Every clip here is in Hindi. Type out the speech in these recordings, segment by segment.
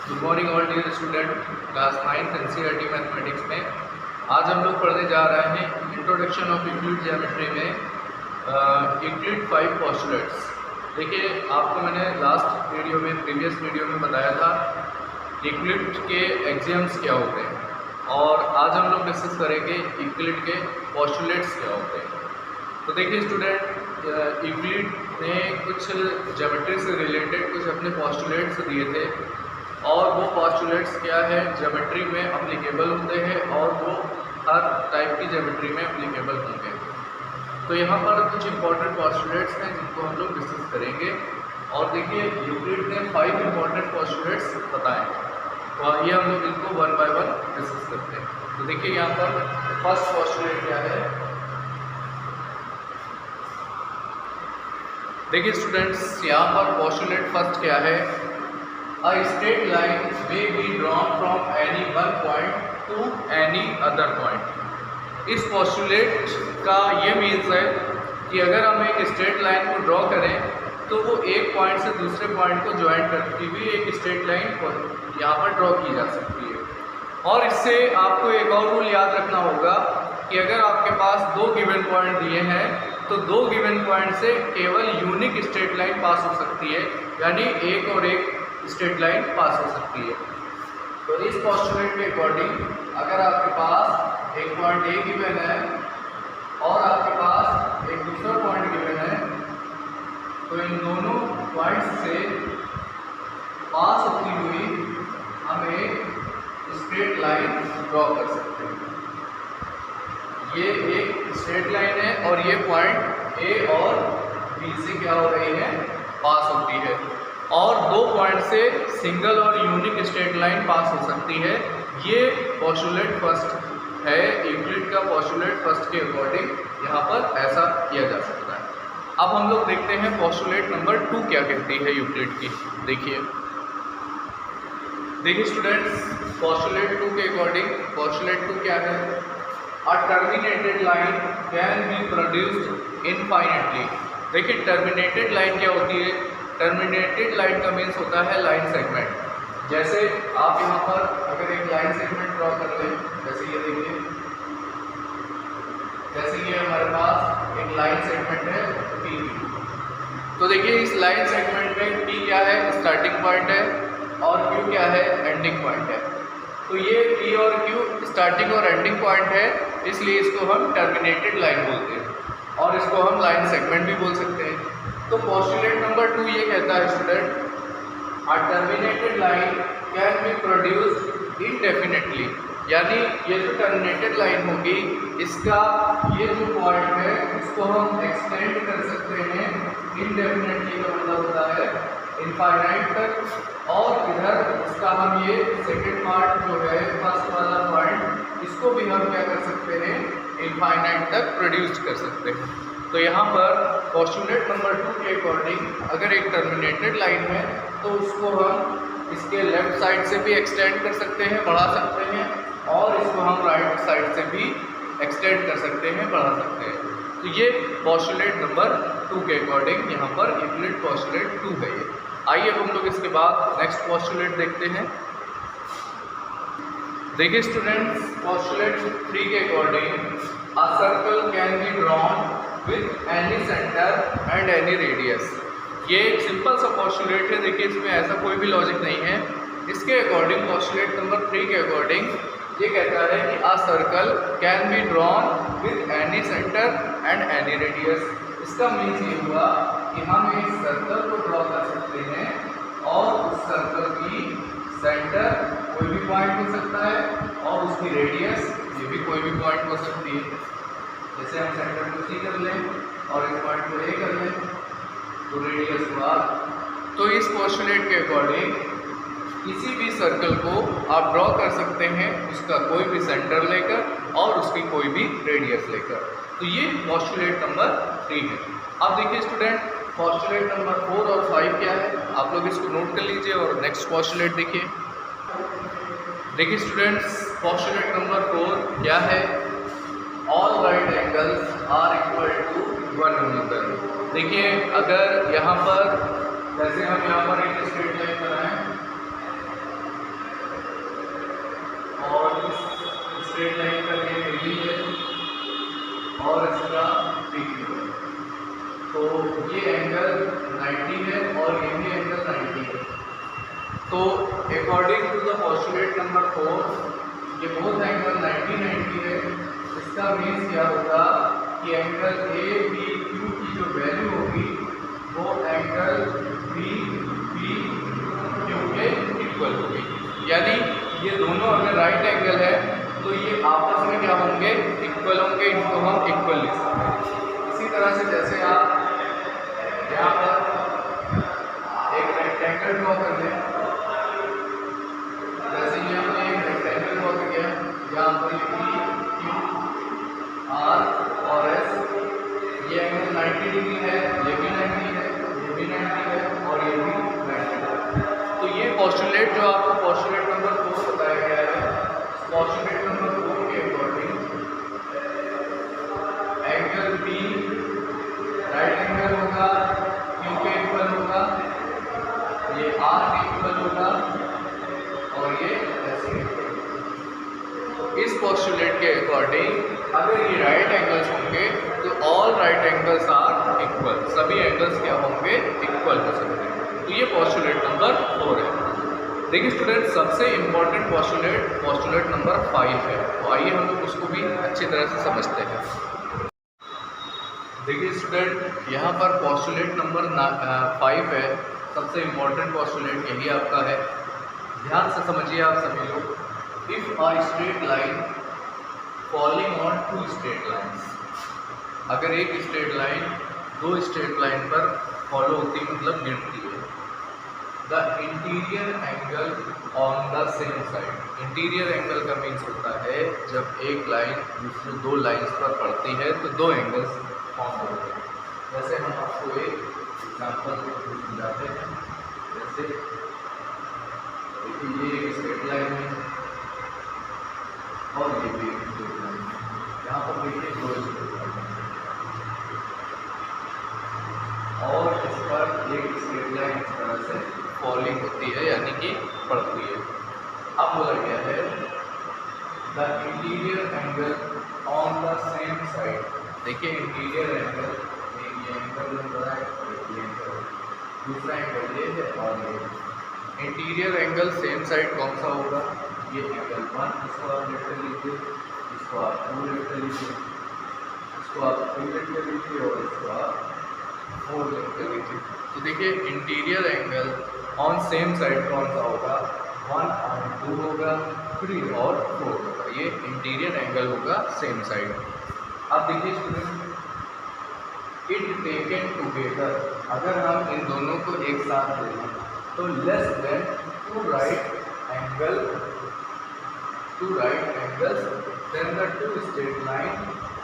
Good morning all dear student, class 9 NCERT mathematics में आज हम लोग पढ़ने जा रहे हैं इंट्रोडक्शन ऑफ यूक्लिड ज्योमेट्री में यूक्लिड 5 पोस्टुलेट्स। देखिए, आपको मैंने लास्ट वीडियो में प्रीवियस वीडियो में बताया था यूक्लिड के एक्सियम्स क्या होते हैं और आज हम लोग डिस्कस करेंगे यूक्लिड के पोस्टुलेट्स क्या होते हैं। तो देखिए स्टूडेंट, यूक्लिड ने कुछ ज्योमेट्री से रिलेटेड कुछ अपने पोस्टुलेट्स दिए थे और वो पोस्टुलेट्स क्या है, ज्योमेट्री में एप्लीकेबल होते हैं और वो हर टाइप की ज्योमेट्री में एप्लीकेबल होंगे। तो यहाँ पर कुछ इंपॉर्टेंट पोस्टुलेट्स हैं जिनको हम लोग डिस्कस करेंगे। और देखिए, यूक्लिड ने 5 इंपॉर्टेंट पोस्टुलेट्स बताए, तो आइए हम लोग इनको वन बाय वन डिस्कस करते हैं। तो देखिए यहाँ पर फर्स्ट पोस्टुलेट क्या है। देखिए स्टूडेंट्स, यहाँ पर पोस्टुलेट फर्स्ट क्या है, A straight line may be drawn from any one point to any other point। इस पोस्टुलेट का ये मीन्स है कि अगर हम एक स्ट्रेट लाइन को ड्रॉ करें तो वो एक पॉइंट से दूसरे पॉइंट को ज्वाइन करती हुई एक स्ट्रेट लाइन यहाँ पर ड्रॉ की जा सकती है। और इससे आपको एक और रूल याद रखना होगा कि अगर आपके पास 2 गिवन पॉइंट दिए हैं तो 2 गिवन पॉइंट से केवल यूनिक स्ट्रेट लाइन पास हो सकती है, यानी एक और एक स्ट्रेट लाइन पास हो सकती है। तो इस पोस्टुलेट के अकॉर्डिंग अगर आपके पास एक पॉइंट ए गिवन है और आपके पास एक दूसरा पॉइंट गिवन है, तो इन दोनों पॉइंट्स से पास होती हुई हम एक स्ट्रेट लाइन ड्रॉ कर सकते हैं। ये एक स्ट्रेट लाइन है और ये पॉइंट ए और बी से क्या हो रही है, पास होती है। और 2 पॉइंट से सिंगल और यूनिक स्ट्रेट लाइन पास हो सकती है। ये पोस्टुलेट फर्स्ट है, यूक्लिड का पोस्टुलेट फर्स्ट के अकॉर्डिंग यहाँ पर ऐसा किया जा सकता है। अब हम लोग देखते हैं पोस्टुलेट नंबर 2 क्या कहती है यूक्लिड की। देखिए स्टूडेंट्स, पोस्टुलेट 2 के अकॉर्डिंग पोस्टुलेट 2 क्या है, a terminated line can be produced infinitely. देखिए, टर्मिनेटेड लाइन क्या होती है, टर्मिनेटेड लाइन का मीन्स होता है लाइन सेगमेंट। जैसे आप यहाँ पर अगर एक लाइन सेगमेंट ड्रॉ कर लें, जैसे ये देखिए, जैसे ये हमारे पास एक लाइन सेगमेंट है पी। तो देखिए, इस लाइन सेगमेंट में पी क्या है, स्टार्टिंग पॉइंट है, और क्यू क्या है, एंडिंग पॉइंट है। तो ये पी और क्यू स्टार्टिंग और एंडिंग पॉइंट है, इसलिए इसको हम टर्मिनेटेड लाइन बोलते हैं और इसको हम लाइन सेगमेंट भी बोल सकते हैं। तो पोस्टुलेट नंबर 2 ये कहता है student, a terminated line can be produced indefinitely. यानी ये जो टर्मिनेटेड लाइन होगी, इसका ये जो पॉइंट है इसको हम एक्सटेंड कर सकते हैं इनडेफिनेटली, का मतलब होता है इनफाइनाइट तक। और इधर इसका हम ये सेकेंड पार्ट जो है, फर्स्ट वाला पॉइंट, इसको भी हम क्या कर सकते हैं, इनफाइनाइट तक प्रोड्यूस कर सकते हैं। तो यहाँ पर पोस्टुलेट नंबर 2 के अकॉर्डिंग अगर एक टर्मिनेटेड लाइन है तो उसको हम इसके लेफ्ट साइड से भी एक्सटेंड कर सकते हैं, बढ़ा सकते हैं, और इसको हम राइट साइड से भी एक्सटेंड कर सकते हैं, बढ़ा सकते हैं। तो ये पोस्टुलेट नंबर 2 के अकॉर्डिंग यहाँ पर यूक्लिड पोस्टुलेट 2 है ये। आइए अब हम लोग इसके बाद नेक्स्ट पोस्टुलेट देखते हैं। देखिए स्टूडेंट्स, पोस्टुलेट 3 के according a circle can be drawn with any centre and any radius. ये एक सिंपल सा पोस्टुलेट है। देखिए, इसमें ऐसा कोई भी लॉजिक नहीं है। इसके अकॉर्डिंग पोस्टुलेट नंबर 3 के अकॉर्डिंग ये कहता है कि a circle can be drawn with any centre and any radius. इसका मीन्स ये हुआ कि हम एक सर्कल को ड्रॉ कर सकते हैं और उस सर्कल की सेंटर कोई भी पॉइंट हो सकता है और उसकी रेडियस ये भी कोई भी पॉइंट हो सकती है। जैसे हम सेंटर को सी कर लें और इस पॉइंट को ए कर लें तो रेडियस हुआ। तो इस पोस्टुलेट के अकॉर्डिंग किसी भी सर्कल को आप ड्रॉ कर सकते हैं, उसका कोई भी सेंटर लेकर और उसकी कोई भी रेडियस लेकर। तो ये पोस्टुलेट नंबर 3 है। अब देखिए स्टूडेंट, पोस्टुलेट नंबर 4 और 5 क्या है, आप लोग इसको नोट कर लीजिए और नेक्स्ट पोस्टुलेट देखिए। देखिए स्टूडेंट्स, पोस्टुलेट नंबर 4 क्या है, all right angles are equal to 1 newton. देखिए, अगर यहाँ पर जैसे हम यहाँ पर एक स्ट्रेट लाइन बनाएं एंगल 90 है और ये भी एंगल 90 है। तो according to the postulate number 4 ये बोथ एंगल 90 है। इसका मीन्स क्या होगा कि एंगल ए बी क्यू की जो वैल्यू होगी वो एंगल बी बी क्यू के इक्वल होगी। यानी ये दोनों अगर राइट एंगल है तो ये आपस में क्या होंगे, इक्वल होंगे। इनको हम इक्वल लिख सकते हैं। इसी तरह से जैसे आप यहाँ पर एक रेक्टेंगल ड्रॉ कर लें, जैसे ये हमने एक रेक्टेंगल ड्रॉ किया, यहाँ पर लिखी क्यू आर और एस, ये एंगल 90 डिग्री है, ये भी 90 है, ये भी 90 है और ये भी 90 है। तो ये पोस्टुलेट जो आपको पोस्टुलेट नंबर 4 बताया गया है, पोस्टुलेट नंबर 4 के according angle B right angle होगा, क्यू के इक्वल होगा, ये आर के इक्वल होगा और ये ऐसे। इस पोस्टुलेट के अकॉर्डिंग अगर ये राइट एंगल्स होंगे तो all right angles are equal, सभी एंगल्स क्या होंगे, इक्वल हो सकते हैं। तो ये पोस्टुलेट नंबर 4 है। देखिए स्टूडेंट, सबसे इम्पॉर्टेंट पोस्टुलेट नंबर 5 है। तो आइए हम लोग उसको भी अच्छी तरह से समझते हैं। देखिए स्टूडेंट, यहाँ पर पोस्टुलेट नंबर 5 है। सबसे इम्पॉर्टेंट पोस्टुलेट यही आपका है। ध्यान से समझिए आप सभी लोग। If a straight line falling on two straight lines, अगर एक स्ट्रेट लाइन दो स्ट्रेट लाइन पर फॉलो होती है, मतलब गिरती है, the interior angle on the same side. Interior angle का मीन्स होता है जब एक लाइन दूसरे दो लाइन्स पर पड़ती है तो दो एंगल्स फॉर्म होते हैं। जैसे हम आपको एक एग्जाम्पल समझाते हैं। जैसे देखिए, ये एक स्ट्रेट लाइन है और ये भी एक स्ट्रेट लाइन है। यहाँ पर देखिए दो स्ट्रेट लाइन है और इस पर एक स्ट्रेट लाइन इस तरह से फॉलिंग होती है, यानी कि पड़ती है। अब बोला गया है the interior angle on the same side. देखिए इंटीरियर एंगल, ये एंगल बन रहा है, ये एंगल, दूसरा एंगल ये है और ये इंटीरियर एंगल सेम साइड कौन सा होगा, ये एंगल 1, इसको आप लेट कर लीजिए, इसको आप 2 लेट कर लीजिए, इसको आप 3 लेट कर लीजिए और इसको आप 4 लेट कर लीजिए। तो देखिए interior angle on same side कौन सा होगा, 1 और 2 होगा, 3 और 4 होगा। ये इंटीरियर एंगल होगा सेम साइड। अब देखिए स्टूडेंट, इट टेकन टुगेदर, अगर हम इन दोनों को एक साथ लें तो less than two right angles then the two straight line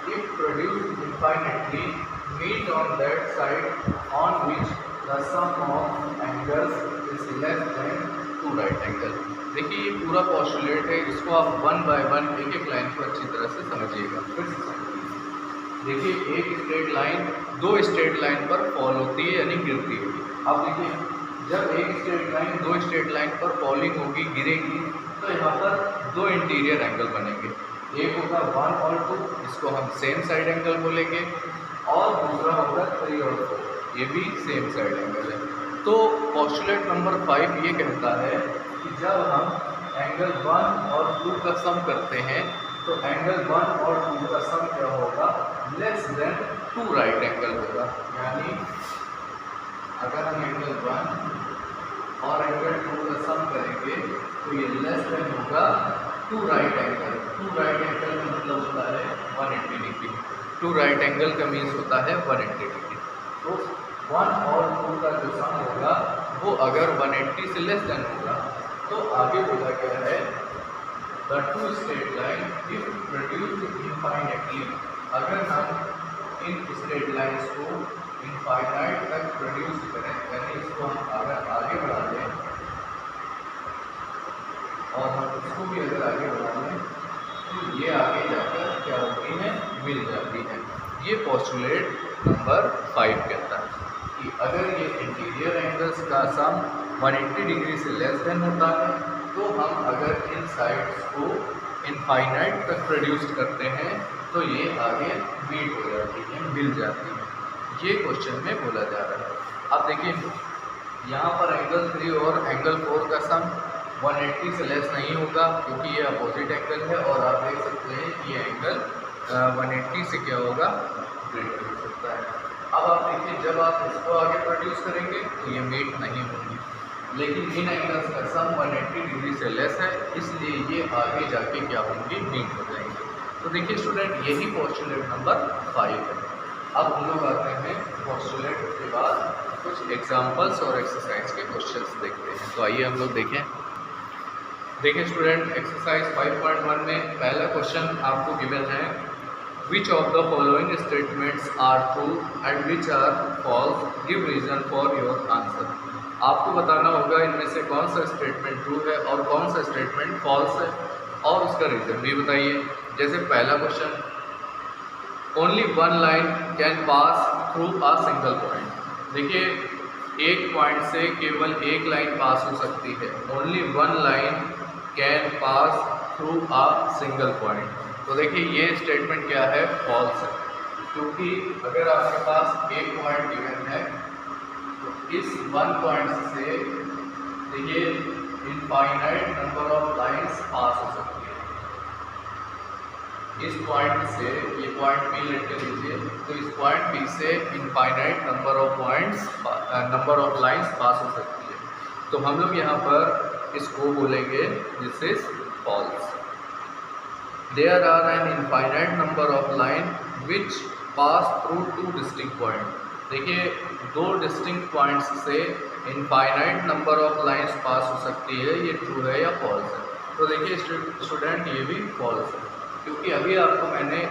if produced infinitely meet on that side on which the sum of angles is less than 2 right angle। देखिए ये पूरा पोस्टुलेट है, इसको आप 1 बाय 1 एक एक लाइन को अच्छी तरह से समझिएगा। फिर से समझिए। देखिए एक स्ट्रेट लाइन दो स्ट्रेट लाइन पर फॉल होती है, यानी गिरती है। अब देखिए जब एक स्ट्रेट लाइन दो स्ट्रेट लाइन पर फॉलिंग होगी, गिरेगी, तो यहाँ पर दो इंटीरियर एंगल बनेंगे। एक होगा 1 और 2, इसको हम सेम साइड एंगल बोलेंगे, और दूसरा होगा 3 और 4, ये भी सेम साइड एंगल है। तो पोस्टुलेट नंबर 5 ये कहता है कि जब हम एंगल 1 और 2 का सम करते हैं तो एंगल 1 और 2 का सम क्या होगा, लेस देन 2 राइट एंगल होगा। यानी अगर हम एंगल 1 और एंगल 2 का सम करेंगे तो ये लेस देन होगा 2 राइट एंगल। 2 राइट एंगल का मतलब होता है 180 डिग्री। 2 राइट एंगल का मीन्स होता है 180 डिग्री। तो 1 और 2 का जो सम होगा वो अगर 180 से लेस देन होगा तो आगे बोला गया है the two straight line if produced infinitely, अगर हम इन स्ट्रेट लाइन्स को इनफाइनाइट तक प्रोड्यूस करें, यानी इसको हम अगर आगे बढ़ा दें और हम इसको भी अगर आगे बढ़ा लें तो ये आगे जाकर क्या होती है, मिल जाती है। ये पोस्टुलेट नंबर 5 कहता है कि अगर ये इंटीरियर एंगल्स का सम 180 डिग्री से लेस देन होता है तो हम अगर इन साइड्स को इनफाइनाइट तक प्रोड्यूस करते हैं तो ये आगे मीट हो जाती है, मिल जाती है। ये क्वेश्चन में बोला जा रहा है। अब देखिए यहाँ पर एंगल 3 और एंगल 4 का सम 180 से लेस नहीं होगा क्योंकि ये अपोजिट एंगल है, और आप देख सकते हैं कि ये एंगल 180 से क्या होगा, ग्रेटर हो सकता है। अब आप देखिए जब आप इसको आगे प्रोड्यूस करेंगे तो ये मीट नहीं होंगी, लेकिन इन एंगल्स का सम 180 डिग्री से लेस है, इसलिए ये आगे जाके क्या होंगी, मीट हो जाएंगे। तो देखिए स्टूडेंट यही पोस्टुलेट नंबर 5 है। अब हम लोग आते हैं पोस्टुलेट के बाद कुछ एग्जांपल्स और एक्सरसाइज के क्वेश्चंस देखते हैं। तो आइए हम लोग देखें। देखिए स्टूडेंट एक्सरसाइज 5.1 में पहला क्वेश्चन आपको गिवन है, which of the following statements are true and which are false, give reason for your answer. आपको बताना होगा इनमें से कौन सा स्टेटमेंट ट्रू है और कौन सा स्टेटमेंट फॉल्स है, और उसका रीजन भी बताइए। जैसे पहला question, only one line can pass through a single point. देखिए एक पॉइंट से केवल एक लाइन पास हो सकती है। Only one line can pass through a single point. तो देखिए ये स्टेटमेंट क्या है, फॉल्स है, क्योंकि अगर आपके पास एक पॉइंट गिवन है तो इस वन पॉइंट से देखिए infinite number of lines pass हो सकती है। इस पॉइंट से ये पॉइंट पी लेट के लीजिए, तो इस पॉइंट पी से infinite number of lines pass हो सकती है। तो हम लोग यहाँ पर इसको बोलेंगे this is false. There are an infinite number of line which pass through two distinct point. देखिए दो डिस्टिंक्ट पॉइंट्स से infinite number of lines pass हो सकती है, ये ट्रू है या फॉल्स है। तो देखिए स्टूडेंट ये भी फॉल्स है, क्योंकि अभी आपको मैंने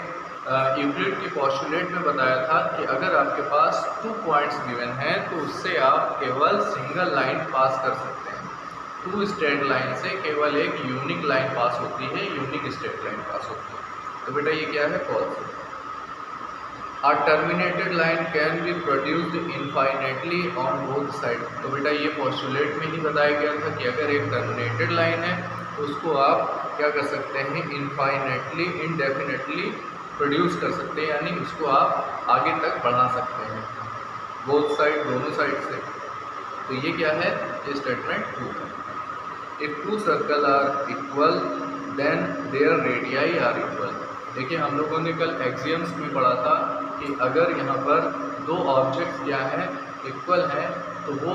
यूक्लिड की पोस्टुलेट में बताया था कि अगर आपके पास 2 पॉइंट्स गिवन हैं तो उससे आप केवल सिंगल लाइन पास कर सकते हैं। 2 स्ट्रेट लाइन से केवल एक यूनिक लाइन पास होती है, यूनिक स्ट्रेट लाइन पास होती है। तो बेटा ये क्या है, फॉल्स है। A terminated line can be produced infinitely on both sides। तो बेटा ये पोस्टुलेट में ही बताया गया था कि अगर एक टर्मिनेटेड लाइन है तो उसको आप क्या कर सकते हैं, इनफाइनेटली इनडेफिनेटली प्रोड्यूस कर सकते हैं, यानी उसको आप आगे तक बढ़ा सकते हैं बोथ साइड, दोनों साइड से। तो ये क्या है, ये स्टेटमेंट ट्रू है। If 2 circle are equal then their radii are equal. देखिए हम लोगों ने कल एक्सियम्स में पढ़ा था कि अगर यहाँ पर 2 ऑब्जेक्ट्स क्या हैं, इक्वल हैं, तो वो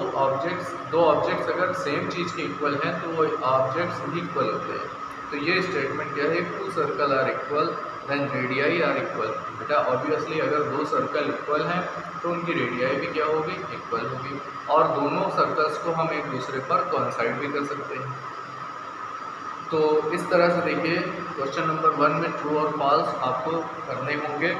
दो ऑब्जेक्ट्स अगर सेम चीज़ के इक्वल हैं तो वो ऑब्जेक्ट्स इक्वल होते हैं। तो ये स्टेटमेंट क्या है, 2 circle are equal then radii are equal. बेटा ऑब्वियसली अगर 2 सर्कल इक्वल हैं तो उनकी रेडियाई भी क्या होगी, इक्वल होगी, और दोनों सर्कल्स को हम एक दूसरे पर कोइंसाइड भी कर सकते हैं। तो इस तरह से देखिए क्वेश्चन नंबर 1 में ट्रू और फॉल्स आपको करने होंगे।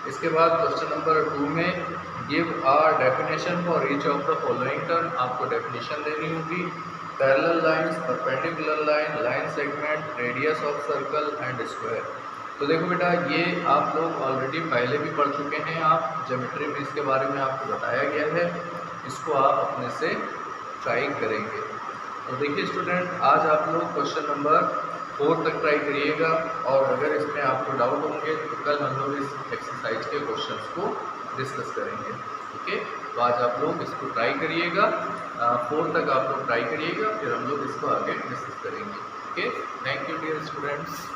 इसके बाद क्वेश्चन नंबर 2 में give a definition for each of the following term, आपको डेफिनेशन देनी होगी। Parallel lines, perpendicular line, line segment, radius of circle and square. तो देखो बेटा ये आप लोग ऑलरेडी पहले भी पढ़ चुके हैं, आप ज्योमेट्री में इसके बारे में आपको बताया गया है, इसको आप अपने से ट्राई करेंगे। तो देखिए स्टूडेंट आज आप लोग क्वेश्चन नंबर 4 तक ट्राई करिएगा, और अगर इसमें आपको डाउट होंगे तो कल हम लोग इस एक्सरसाइज के क्वेश्चंस को डिस्कस करेंगे। ओके, तो आज आप लोग इसको ट्राई करिएगा, 4 तक आप लोग ट्राई करिएगा, फिर हम लोग इसको आगे डिस्कस करेंगे। Okay, thank you dear students.